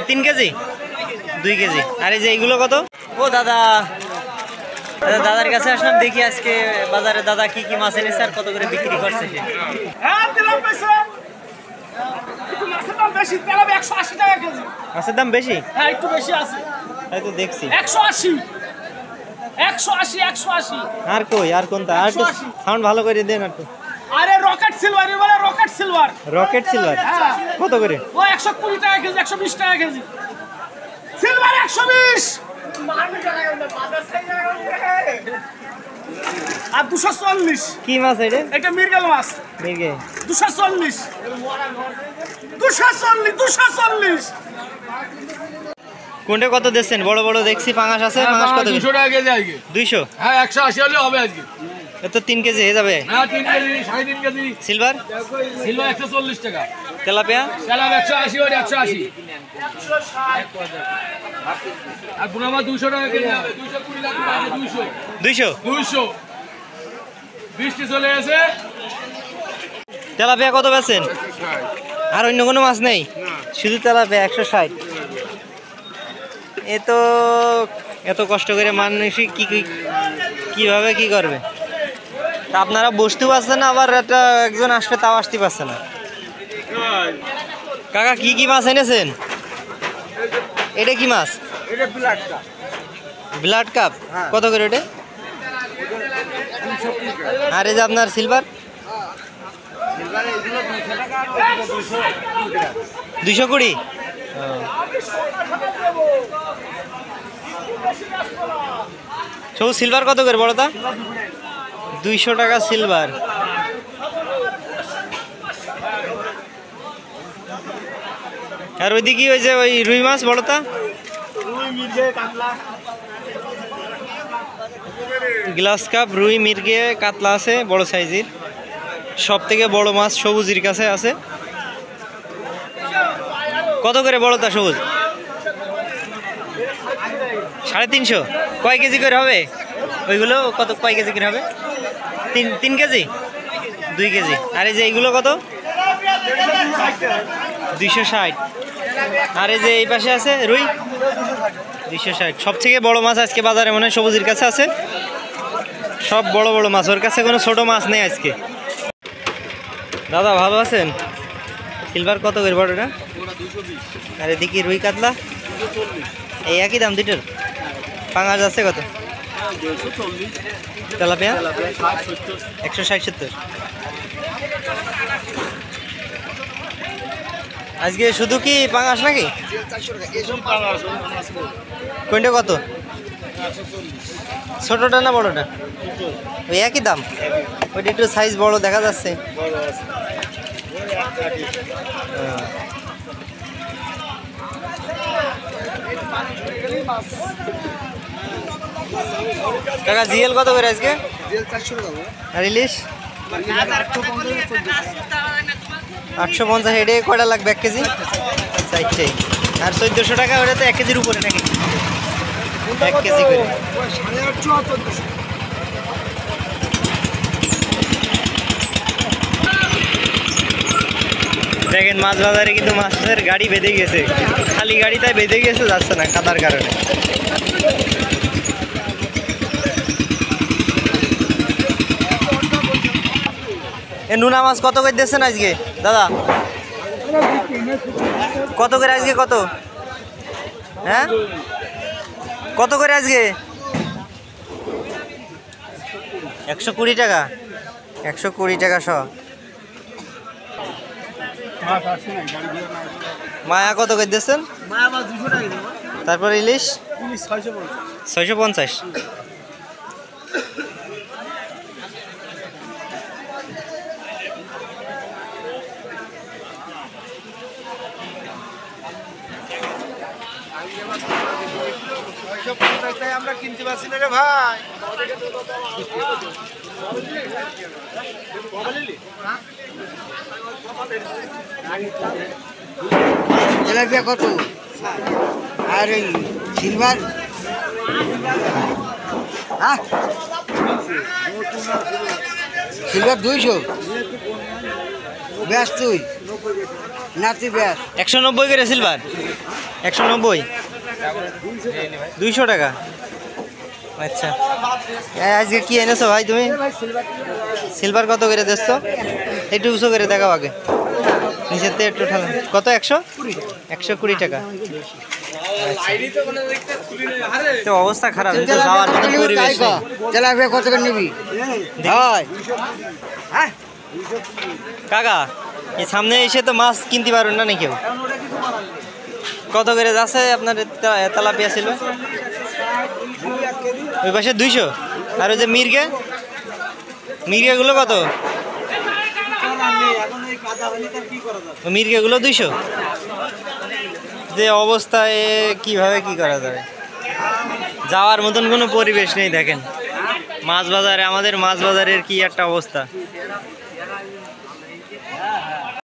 3 KG 2 KG. আর এই যে এইগুলো কত? ও দাদা, দাদার কাছে আসলাম, দেখি আজকে বাজারে দাদা কি কি মাছ এনেছে আর কত করে বিক্রি করছে সে। মাছের দাম বেশি? হ্যাঁ, একটু বেশি আছে। তাই তো দেখছি। 180 180 আর কই, আর কোনটা? আর একটু সাউন্ড ভালো করে দেন আর একটু। আরে রকেট সিলভার, বলে রকেট সিলভার। রকেট সিলভার কত করে? ও 120 টাকা কেজি, 120 টাকা কেজি। সিলভার 120 আর 240। কি মাছ এটা? এটা মৃগেল মাছ। মৃগেল 240 240। কোনটা কত দিচ্ছেন? বড় বড় দেখছি পাঙাশ আছে। পাঙাশ কত? 200 টাকা কেজি আজকে। 200? হ্যাঁ, 180 হলে হবে আজকে। এত 3 কেজি হয়ে যাবে? হ্যাঁ, 3 কেজি 3.5 কেজি। সিলভার? সিলভার 140 টাকা। তেলাপিয়া? তেলাপিয়া 180 ওটা 180। আর বুনামা 200 টাকা কেজি হবে। 220 টাকা আছে। 200 20টি চলে আছে। তেলাপিয়া কত বেচেন? আর অন্য কোনো মাছ নেই? শুধু তেলাপিয়া 160। এ তো এত কষ্ট করে মানুষ কিভাবে কি করবে? তা আপনারা বসতেও পারছেন না, আবার একজন আসবে তাও আসতে পারছে না। কাকা কি কি মাছ এনেছেন? এটা কি মাছ? ব্লাড কাপ কত করে ওটা? আর এই যে আপনার সিলভার? 220। সবুজ সিলভার কত করে বড়টা? 200 টাকা সিলভার। আর ওইদিকে ওই যে ওই রুই মাছ বড়টা? গ্লাস কাপ, রুই, মির্গে, কাতলা আছে বড় সাইজের। সব থেকে বড় মাছ সবুজের কাছে আছে। কত করে বড়টা সবুজ? 350। কয় কেজি করে হবে ওইগুলো? কত কয় কেজি করে হবে? 3 কেজি 2 কেজি। আর এই যে এইগুলো কত? 260। আর এই যে এই পাশে আছে রুই 260। সব থেকে বড় মাছ আজকে বাজারে মনে হয় সবুজের কাছে আছে। সব বড় বড় মাছ, ওর কাছে কোনো ছোট মাছ নেই আজকে। দাদা ভালো আছেন? সিলভার কত করে বড়টা? আর এদিকে রুই কাতলা এই একই দাম দুটোর? পাঙাশ আছে কত? তেলাপিয়া 160-70। আজকে শুধু কি পাঙাশ নাকি? কোনটা কত? ছোটটা না বড়টা? ওই একই দাম? ওইটা একটু সাইজ বড় দেখা যাচ্ছে। কাকা জিএল কত করে আজকে? আর ইলিশ 850। হেডে কয়টা লাগবে? 1 কেজি 4টাই। আর 1400 টাকা ওটা তো 1 কেজির উপরে নাকি? 1 কেজি করে। দেখেন মাছ বাজারে কিন্তু মাছের গাড়ি বেঁধে গেছে। খালি গাড়ি তাই বেঁধে গেছে, যাচ্ছে না কাদার কারণে। এ নুনা মাছ কত করে দিচ্ছেন আজকে দাদা? কত করে আজকে? কত? হ্যাঁ কত করে আজকে? 120 টাকা। 120 টাকা শ। মায়া কত করে দিচ্ছেন? তারপর ইলিশ 650। আমরা কিনতে পারছি না রে ভাই। তেলাপিয়া কত? আর এই সিলভার সিলভার 200 ব্যাস তুই নাতি ব্যাস 190 করে সিলভার 190 200 টাকা আচ্ছা আজকে কি এনেছো ভাই তুমি সিলভার কত করে দিচ্ছ একটু উঁচু করে দেখাও আগে নিচের থেকে একটু ঠান্ডা কত 120 টাকা তো অবস্থা খারাপ যাওয়ার কোনো পরিবেশ নেই। তেলাপিয়া কত করে নিবি হয় কাকা এই সামনে এসে তো মাছ কিনতে পারবেন না কেউ কত করে যাচ্ছে আপনার তেলাপিয়া ছিল ওই পাশে 200 আর ওই যে মির্গেগুলো কত মির্গেগুলো 200 যে অবস্থায় কিভাবে কি করা যাবে যাওয়ার মতন কোনো পরিবেশ নেই দেখেন মাছ বাজারে আমাদের মাছ বাজারের কি একটা অবস্থা